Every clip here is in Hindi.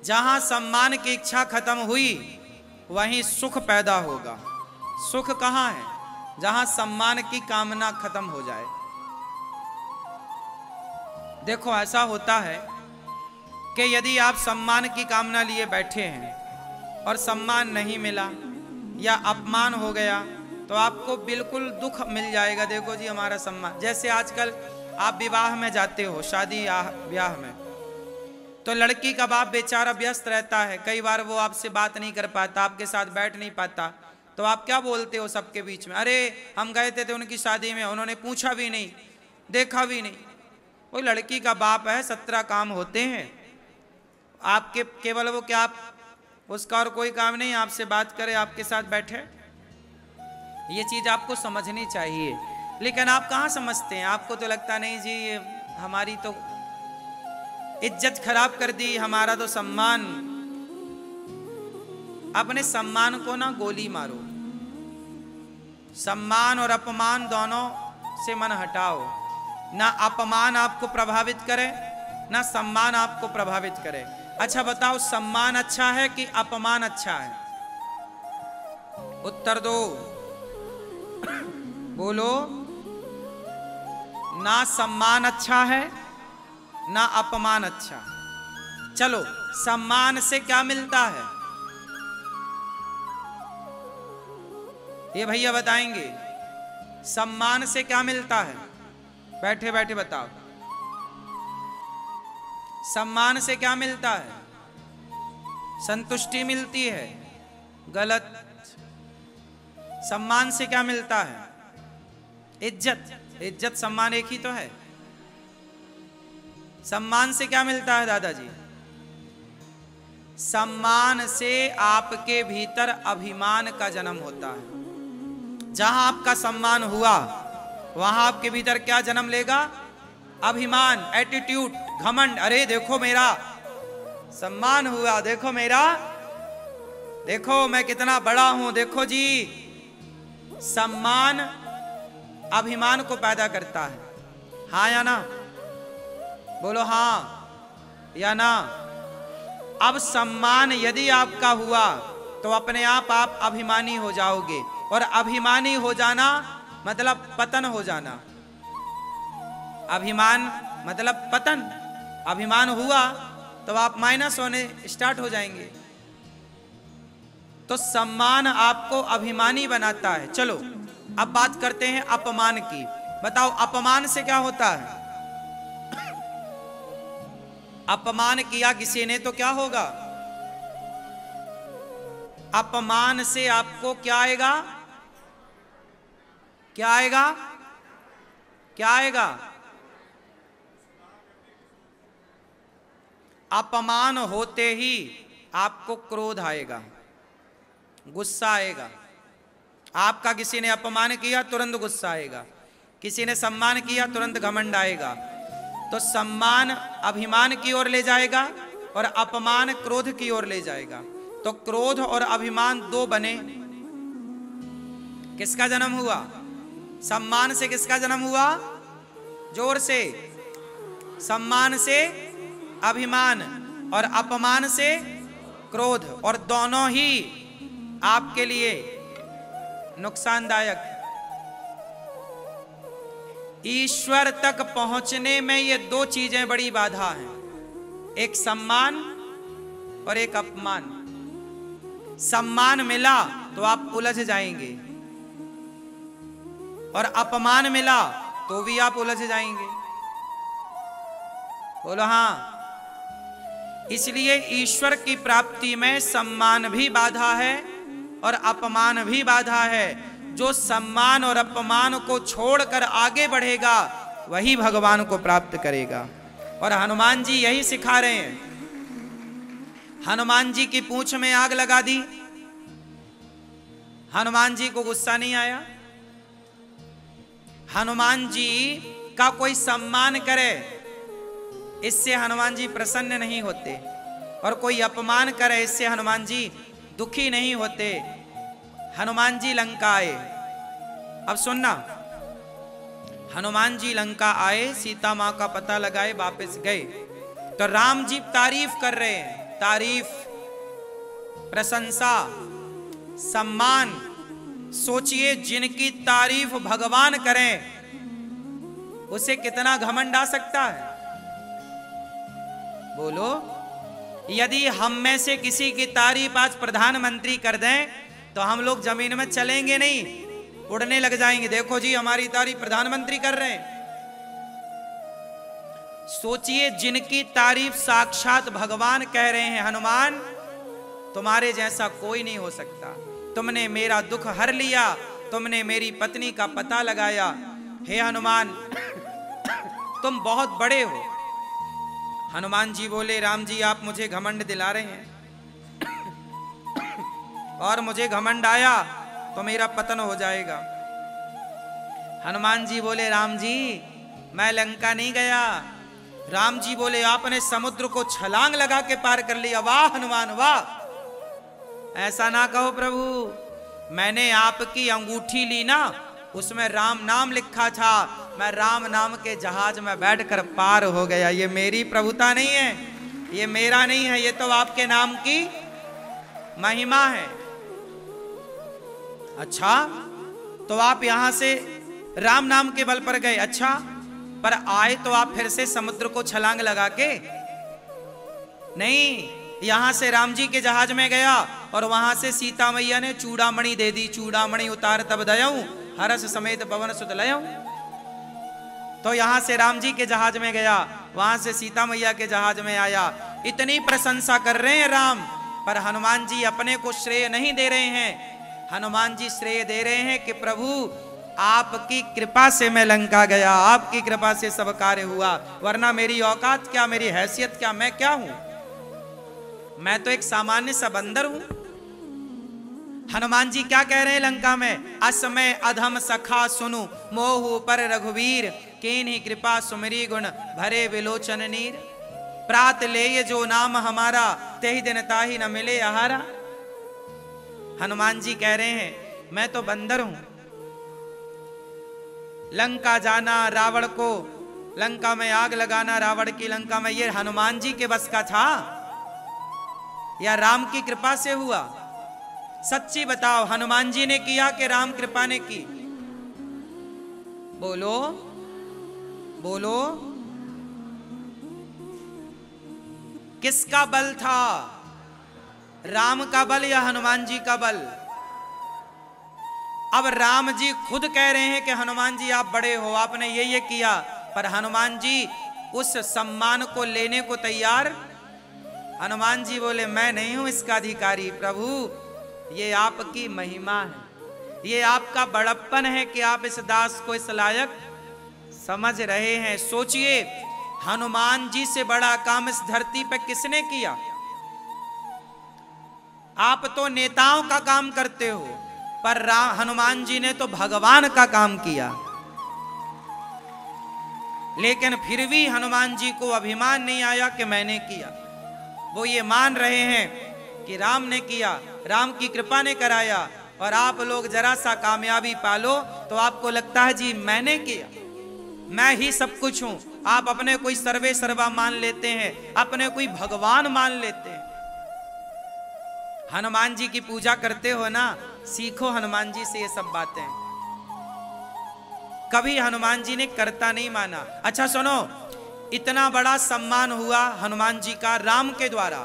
जहां सम्मान की इच्छा खत्म हुई वहीं सुख पैदा होगा। सुख कहां है? जहां सम्मान की कामना खत्म हो जाए। देखो ऐसा होता है कि यदि आप सम्मान की कामना लिए बैठे हैं और सम्मान नहीं मिला या अपमान हो गया तो आपको बिल्कुल दुख मिल जाएगा। देखो जी हमारा सम्मान, जैसे आजकल आप विवाह में जाते हो, शादी ब्याह में, तो लड़की का बाप बेचारा व्यस्त रहता है, कई बार वो आपसे बात नहीं कर पाता, आपके साथ बैठ नहीं पाता, तो आप क्या बोलते हो सबके बीच में? अरे हम गए थे उनकी शादी में, उन्होंने पूछा भी नहीं, देखा भी नहीं। वो लड़की का बाप है, 17 काम होते हैं आपके, केवल वो क्या आप उसका और कोई काम नहीं, आपसे बात करे, आपके साथ बैठे। ये चीज आपको समझनी चाहिए, लेकिन आप कहाँ समझते हैं। आपको तो लगता नहीं जी ये हमारी तो इज्जत खराब कर दी, हमारा तो सम्मान। अपने सम्मान को ना गोली मारो। सम्मान और अपमान दोनों से मन हटाओ। ना अपमान आपको प्रभावित करे ना सम्मान आपको प्रभावित करे। अच्छा बताओ, सम्मान अच्छा है कि अपमान अच्छा है? उत्तर दो, बोलो। ना सम्मान अच्छा है ना अपमान अच्छा। चलो, सम्मान से क्या मिलता है ये भैया बताएंगे। सम्मान से क्या मिलता है? बैठे बैठे बताओ, सम्मान से क्या मिलता है? संतुष्टि मिलती है? गलत। सम्मान से क्या मिलता है? इज्जत। इज्जत सम्मान एक ही तो है। सम्मान से क्या मिलता है दादाजी? सम्मान से आपके भीतर अभिमान का जन्म होता है। जहां आपका सम्मान हुआ वहां आपके भीतर क्या जन्म लेगा? अभिमान, एटीट्यूड, घमंड। अरे देखो मेरा सम्मान हुआ, देखो मेरा, देखो मैं कितना बड़ा हूं, देखो जी। सम्मान अभिमान को पैदा करता है, हाँ या ना? बोलो हाँ या ना। अब सम्मान यदि आपका हुआ तो अपने आप अभिमानी हो जाओगे, और अभिमानी हो जाना मतलब पतन हो जाना। अभिमान मतलब पतन। अभिमान हुआ तो आप माइनस होने स्टार्ट हो जाएंगे। तो सम्मान आपको अभिमानी बनाता है। चलो अब बात करते हैं अपमान की। बताओ अपमान से क्या होता है? अपमान किया किसी ने तो क्या होगा? अपमान से आपको क्या आएगा? क्या आएगा? क्या आएगा? अपमान होते ही आपको क्रोध आएगा, गुस्सा आएगा। आपका किसी ने अपमान किया तुरंत गुस्सा आएगा, किसी ने सम्मान किया तुरंत घमंड आएगा। तो सम्मान अभिमान की ओर ले जाएगा और अपमान क्रोध की ओर ले जाएगा। तो क्रोध और अभिमान दो बने, किसका जन्म हुआ? सम्मान से किसका जन्म हुआ? जोर से। सम्मान से अभिमान और अपमान से क्रोध, और दोनों ही आपके लिए नुकसानदायक। ईश्वर तक पहुंचने में ये दो चीजें बड़ी बाधा हैं, एक सम्मान और एक अपमान। सम्मान मिला तो आप उलझ जाएंगे, और अपमान मिला तो भी आप उलझ जाएंगे। बोलो हाँ। इसलिए ईश्वर की प्राप्ति में सम्मान भी बाधा है और अपमान भी बाधा है। जो सम्मान और अपमान को छोड़कर आगे बढ़ेगा वही भगवान को प्राप्त करेगा। और हनुमान जी यही सिखा रहे हैं। हनुमान जी की पूंछ में आग लगा दी, हनुमान जी को गुस्सा नहीं आया। हनुमान जी का कोई सम्मान करे इससे हनुमान जी प्रसन्न नहीं होते, और कोई अपमान करे इससे हनुमान जी दुखी नहीं होते। हनुमान जी लंका आए। अब सुनना, हनुमान जी लंका आए, सीता मां का पता लगाए, वापस गए तो राम जी तारीफ कर रहे हैं तारीफ, प्रशंसा, सम्मान, सोचिए जिनकी तारीफ भगवान करें उसे कितना घमंड आ सकता है? बोलो, यदि हम में से किसी की तारीफ आज प्रधानमंत्री कर दें तो हम लोग जमीन में चलेंगे नहीं, उड़ने लग जाएंगे। देखो जी, हमारी तारीफ प्रधानमंत्री कर रहे हैं। सोचिए जिनकी तारीफ साक्षात भगवान कह रहे हैं, हनुमान तुम्हारे जैसा कोई नहीं हो सकता, तुमने मेरा दुख हर लिया, तुमने मेरी पत्नी का पता लगाया, हे हनुमान तुम बहुत बड़े हो। हनुमान जी बोले, राम जी आप मुझे घमंड दिला रहे हैं और मुझे घमंड आया तो मेरा पतन हो जाएगा। हनुमान जी बोले, राम जी मैं लंका नहीं गया। राम जी बोले, आपने समुद्र को छलांग लगा के पार कर लिया। वाह हनुमान वाह। ऐसा ना कहो प्रभु, मैंने आपकी अंगूठी ली ना, उसमें राम नाम लिखा था, मैं राम नाम के जहाज में बैठकर पार हो गया। ये मेरी प्रभुता नहीं है, ये मेरा नहीं है, ये तो आपके नाम की महिमा है। अच्छा, तो आप यहां से राम नाम के बल पर गए, अच्छा, पर आए तो आप फिर से समुद्र को छलांग लगा के नहीं, यहां से राम जी के जहाज में गया और वहां से सीता मैया ने चूड़ामणि दे दी। चूड़ामणि उतार तब दयाऊं, हरस समेत पवन सुत लयऊं। तो यहां से राम जी के जहाज में गया, वहां से सीता मैया के जहाज में आया। इतनी प्रशंसा कर रहे हैं राम, पर हनुमान जी अपने को श्रेय नहीं दे रहे हैं। हनुमान जी श्रेय दे रहे हैं कि प्रभु आपकी कृपा से मैं लंका गया, आपकी कृपा से सब कार्य हुआ, वरना मेरी औकात क्या, मेरी हैसियत क्या, मैं क्या हूं? मैं तो एक सामान्य सा बंदर हूं। हनुमान जी क्या कह रहे हैं लंका में? असमय अधम सखा सुनु मोहु पर रघुवीर, कीन्ही कृपा सुमरी गुण भरे विलोचन नीर। प्रात ले जो नाम हमारा, तेहि दिन ताहि न मिले आहारा। हनुमान जी कह रहे हैं मैं तो बंदर हूं, लंका जाना, रावण को लंका में आग लगाना, रावण की लंका में, ये हनुमान जी के बस का था या राम की कृपा से हुआ? सच्ची बताओ, हनुमान जी ने किया कि राम कृपा ने की? बोलो बोलो, किसका बल था? राम का बल या हनुमान जी का बल? अब राम जी खुद कह रहे हैं कि हनुमान जी आप बड़े हो, आपने ये किया, पर हनुमान जी उस सम्मान को लेने को तैयार? हनुमान जी बोले मैं नहीं हूं इसका अधिकारी प्रभु, ये आपकी महिमा है, ये आपका बड़प्पन है कि आप इस दास को इस लायक समझ रहे हैं। सोचिए हनुमान जी से बड़ा काम इस धरती पर किसने किया? आप तो नेताओं का काम करते हो, पर हनुमान जी ने तो भगवान का काम किया। लेकिन फिर भी हनुमान जी को अभिमान नहीं आया कि मैंने किया। वो ये मान रहे हैं कि राम ने किया, राम की कृपा ने कराया, और आप लोग जरा सा कामयाबी पालो तो आपको लगता है जी मैंने किया, मैं ही सब कुछ हूं। आप अपने कोई सर्वे सर्वा मान लेते हैं, अपने कोई भगवान मान लेते हैं। हनुमान जी की पूजा करते हो ना, सीखो हनुमान जी से ये सब बातें। कभी हनुमान जी ने करता नहीं माना। अच्छा सुनो, इतना बड़ा सम्मान हुआ हनुमान जी का राम के द्वारा,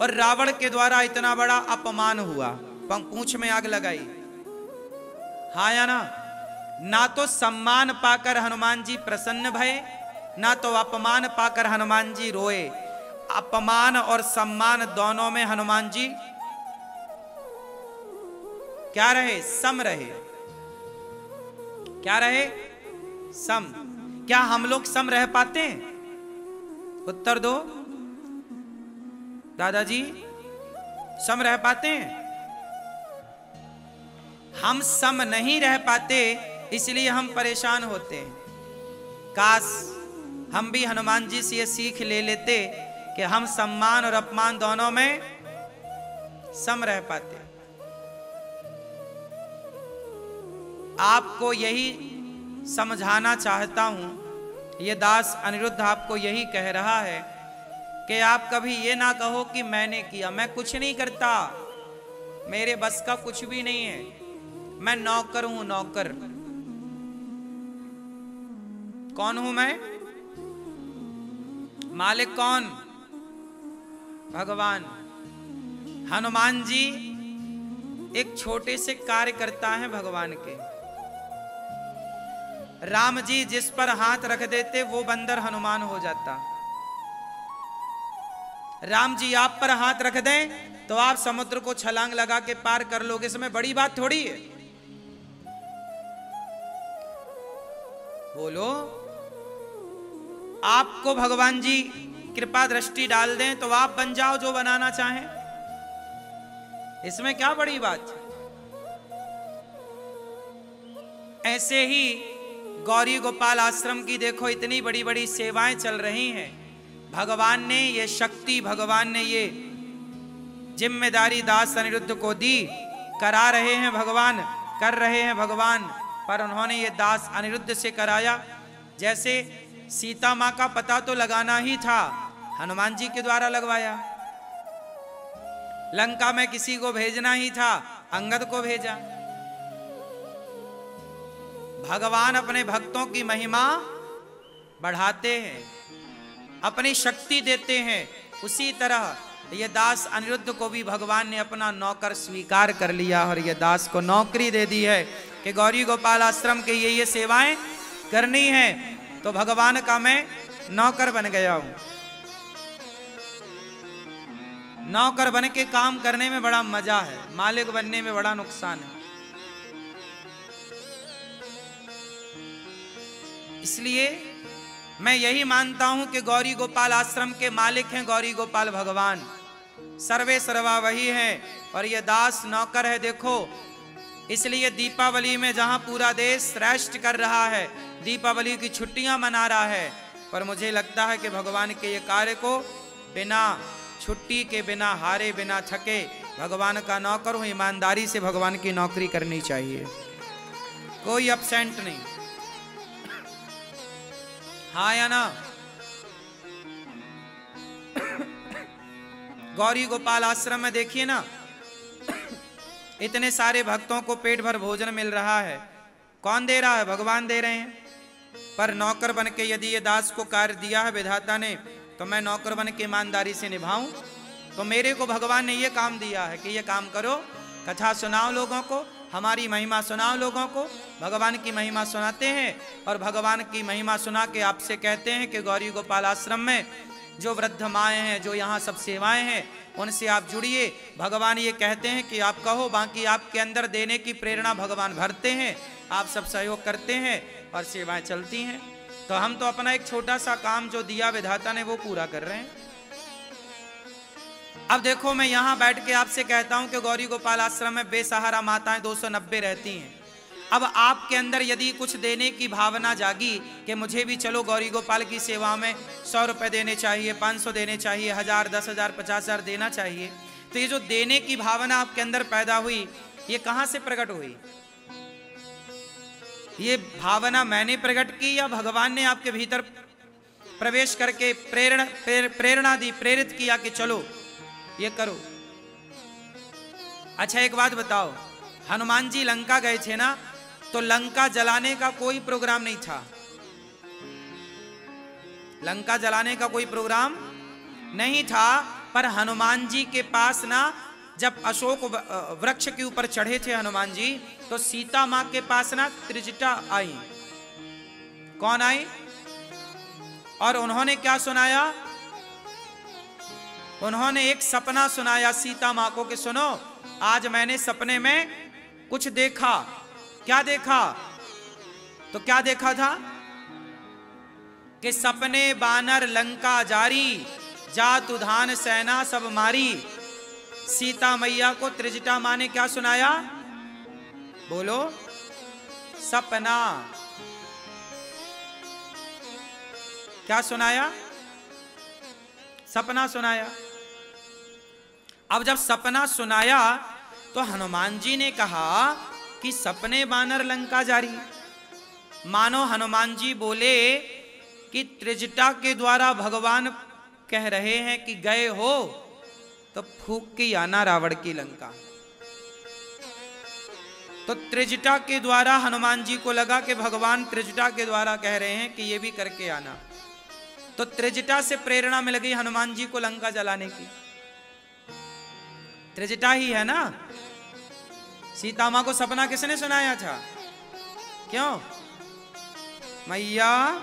और रावण के द्वारा इतना बड़ा अपमान हुआ, पूंछ में आग लगाई। हाँ या ना? ना तो सम्मान पाकर हनुमान जी प्रसन्न भये, ना तो अपमान पाकर हनुमान जी रोए। अपमान और सम्मान दोनों में हनुमान जी क्या रहे? सम रहे। क्या रहे? सम। क्या हम लोग सम रह पाते हैं? उत्तर दो दादाजी, सम रह पाते हैं? हम सम नहीं रह पाते, इसलिए हम परेशान होते हैं। काश हम भी हनुमान जी से ये सीख ले लेते कि हम सम्मान और अपमान दोनों में सम रह पाते। आपको यही समझाना चाहता हूं, ये दास अनिरुद्ध आपको यही कह रहा है कि आप कभी ये ना कहो कि मैंने किया। मैं कुछ नहीं करता, मेरे बस का कुछ भी नहीं है। मैं नौकर हूं, नौकर। कौन हूं मैं? मालिक कौन? भगवान। हनुमान जी एक छोटे से कार्य करता है भगवान के। राम जी जिस पर हाथ रख देते वो बंदर हनुमान हो जाता। राम जी आप पर हाथ रख दें तो आप समुद्र को छलांग लगा के पार कर लोगे। इसमें बड़ी बात थोड़ी है। बोलो, आपको भगवान जी कृपा दृष्टि डाल दें तो आप बन जाओ जो बनाना चाहें। इसमें क्या बड़ी बात। ऐसे ही गौरी गोपाल आश्रम की देखो इतनी बड़ी बड़ी सेवाएं चल रही हैं। भगवान ने ये शक्ति, भगवान ने ये जिम्मेदारी दास अनिरुद्ध को दी। करा रहे हैं भगवान, कर रहे हैं भगवान, पर उन्होंने ये दास अनिरुद्ध से कराया। जैसे सीता मां का पता तो लगाना ही था, हनुमान जी के द्वारा लगवाया। लंका में किसी को भेजना ही था, अंगद को भेजा। भगवान अपने भक्तों की महिमा बढ़ाते हैं, अपनी शक्ति देते हैं। उसी तरह ये दास अनिरुद्ध को भी भगवान ने अपना नौकर स्वीकार कर लिया और ये दास को नौकरी दे दी है कि गौरी गोपाल आश्रम के ये सेवाएं करनी है। तो भगवान का मैं नौकर बन गया हूं। नौकर बन के काम करने में बड़ा मजा है, मालिक बनने में बड़ा नुकसान है। इसलिए मैं यही मानता हूं कि गौरी गोपाल आश्रम के मालिक हैं गौरी गोपाल भगवान। सर्वे सर्वा वही है और ये दास नौकर है। देखो, इसलिए दीपावली में जहां पूरा देश रेस्ट कर रहा है, दीपावली की छुट्टियां मना रहा है, पर मुझे लगता है कि भगवान के ये कार्य को बिना छुट्टी के, बिना हारे, बिना थके, भगवान का नौकर हूं, ईमानदारी से भगवान की नौकरी करनी चाहिए, कोई अपसेंट नहीं। हाँ या ना? गौरी गोपाल आश्रम में देखिए ना, इतने सारे भक्तों को पेट भर भोजन मिल रहा है। कौन दे रहा है? भगवान दे रहे हैं। पर नौकर बन के यदि ये दास को कार्य दिया है विधाता ने, तो मैं नौकर बन के ईमानदारी से निभाऊं। तो मेरे को भगवान ने ये काम दिया है कि ये काम करो, कथा सुनाओ लोगों को, हमारी महिमा सुनाओ लोगों को। भगवान की महिमा सुनाते हैं और भगवान की महिमा सुना के आपसे कहते हैं कि गौरी गोपाल आश्रम में जो वृद्ध माएँ हैं, जो यहाँ सब सेवाएं हैं, उनसे आप जुड़िए। भगवान ये कहते हैं कि आप कहो, बाकी आपके अंदर देने की प्रेरणा भगवान भरते हैं, आप सब सहयोग करते हैं और सेवाएं चलती हैं। तो हम तो अपना एक छोटा सा काम जो दिया विधाता ने वो पूरा कर रहे हैं। अब देखो, मैं यहाँ बैठ के आपसे कहता हूँ कि गौरी गोपाल आश्रम में बेसहारा माताएं 290 रहती हैं। अब आपके अंदर यदि कुछ देने की भावना जागी कि मुझे भी चलो गौरी गोपाल की सेवा में 100 रुपए देने चाहिए, 500 देने चाहिए, 1000, 10,000, 50,000 देना चाहिए, तो ये जो देने की भावना आपके अंदर पैदा हुई, ये कहाँ से प्रकट हुई? ये भावना मैंने प्रकट की या भगवान ने आपके भीतर प्रवेश करके प्रेरणा दी, प्रेरित किया कि चलो ये करो? अच्छा एक बात बताओ, हनुमान जी लंका गए थे ना, तो लंका जलाने का कोई प्रोग्राम नहीं था। लंका जलाने का कोई प्रोग्राम नहीं था, पर हनुमान जी के पास ना, जब अशोक वृक्ष के ऊपर चढ़े थे हनुमान जी, तो सीता मां के पास ना त्रिजटा आई। कौन आई? और उन्होंने क्या सुनाया? उन्होंने एक सपना सुनाया सीता मां को कि सुनो, आज मैंने सपने में कुछ देखा। क्या देखा? तो क्या देखा था कि सपने बानर लंका जारी, जात उधान सेना सब मारी। सीता मैया को त्रिजटा मां ने क्या सुनाया? बोलो, सपना। क्या सुनाया? सपना सुनाया। अब जब सपना सुनाया तो हनुमान जी ने कहा कि सपने बानर लंका जारी। मानो हनुमान जी बोले कि त्रिजटा के द्वारा भगवान कह रहे हैं कि गए हो तो फूंक के आना रावण की लंका। तो त्रिजटा के द्वारा हनुमान जी को लगा कि भगवान त्रिजटा के द्वारा कह रहे हैं कि ये भी करके आना। तो त्रिजटा से प्रेरणा मिल गई हनुमान जी को लंका जलाने की। त्रिजटा ही है ना। सीता मां को सपना किसने सुनाया था? क्यों मैया?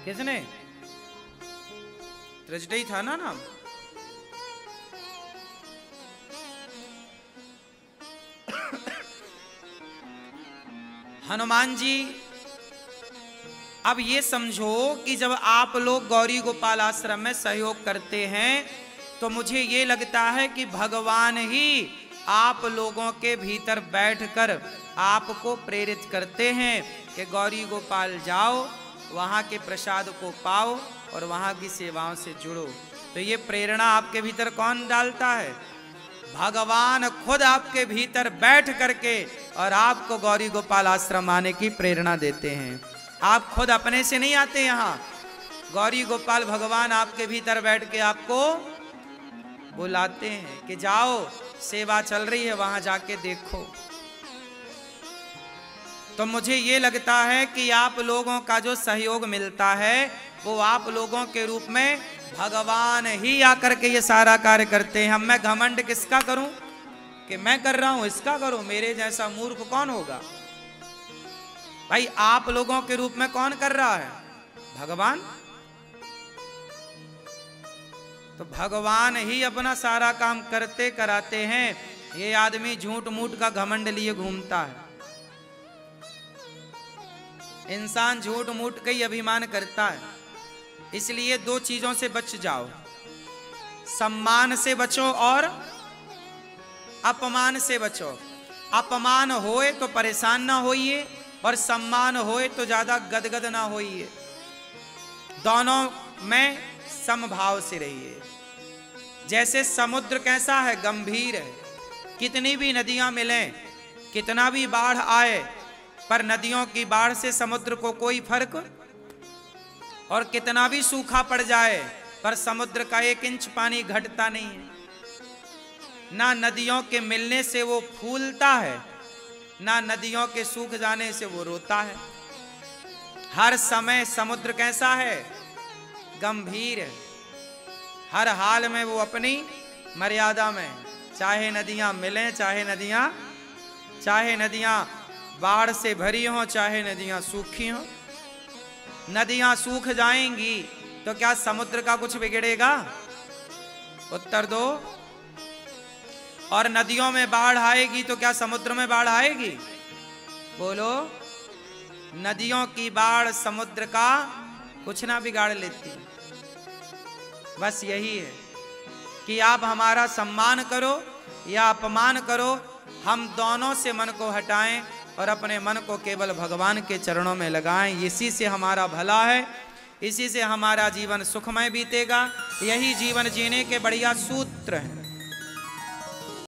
किसने? त्रिजटा ही था ना नाम। हनुमान जी अब ये समझो कि जब आप लोग गौरी गोपाल आश्रम में सहयोग करते हैं तो मुझे ये लगता है कि भगवान ही आप लोगों के भीतर बैठकर आपको प्रेरित करते हैं कि गौरी गोपाल जाओ, वहाँ के प्रसाद को पाओ और वहाँ की सेवाओं से जुड़ो। तो ये प्रेरणा आपके भीतर कौन डालता है? भगवान खुद आपके भीतर बैठ करके और आपको गौरी गोपाल आश्रम आने की प्रेरणा देते हैं। आप खुद अपने से नहीं आते यहाँ, गौरी गोपाल भगवान आपके भीतर बैठ के आपको बुलाते हैं कि जाओ, सेवा चल रही है, वहां जाके देखो। तो मुझे ये लगता है कि आप लोगों का जो सहयोग मिलता है वो आप लोगों के रूप में भगवान ही आकर के ये सारा कार्य करते हैं। हम मैं घमंड किसका करूं कि मैं कर रहा हूं, इसका करूं? मेरे जैसा मूर्ख कौन होगा भाई? आप लोगों के रूप में कौन कर रहा है? भगवान। तो भगवान ही अपना सारा काम करते कराते हैं। ये आदमी झूठ मूठ का घमंड लिए घूमता है। इंसान झूठ मूठ का ही अभिमान करता है। इसलिए दो चीजों से बच जाओ, सम्मान से बचो और अपमान से बचो। अपमान होए तो परेशान ना होइए और सम्मान होए तो ज्यादा गदगद ना होइए। दोनों में समभाव से रहिए। जैसे समुद्र कैसा है? गंभीर है। कितनी भी नदियां मिलें, कितना भी बाढ़ आए, पर नदियों की बाढ़ से समुद्र को कोई फर्क, और कितना भी सूखा पड़ जाए पर समुद्र का 1 इंच पानी घटता नहीं है। ना नदियों के मिलने से वो फूलता है, ना नदियों के सूख जाने से वो रोता है। हर समय समुद्र कैसा है? गंभीर है। हर हाल में वो अपनी मर्यादा में, चाहे नदियां मिलें, चाहे नदियां बाढ़ से भरी हों, चाहे नदियां सूखी हों। नदियां सूख जाएंगी तो क्या समुद्र का कुछ बिगड़ेगा? उत्तर दो। और नदियों में बाढ़ आएगी तो क्या समुद्र में बाढ़ आएगी? बोलो। नदियों की बाढ़ समुद्र का कुछ ना बिगाड़ लेती। बस यही है कि आप हमारा सम्मान करो या अपमान करो, हम दोनों से मन को हटाएं और अपने मन को केवल भगवान के चरणों में लगाएं। इसी से हमारा भला है, इसी से हमारा जीवन सुखमय बीतेगा। यही जीवन जीने के बढ़िया सूत्र हैं।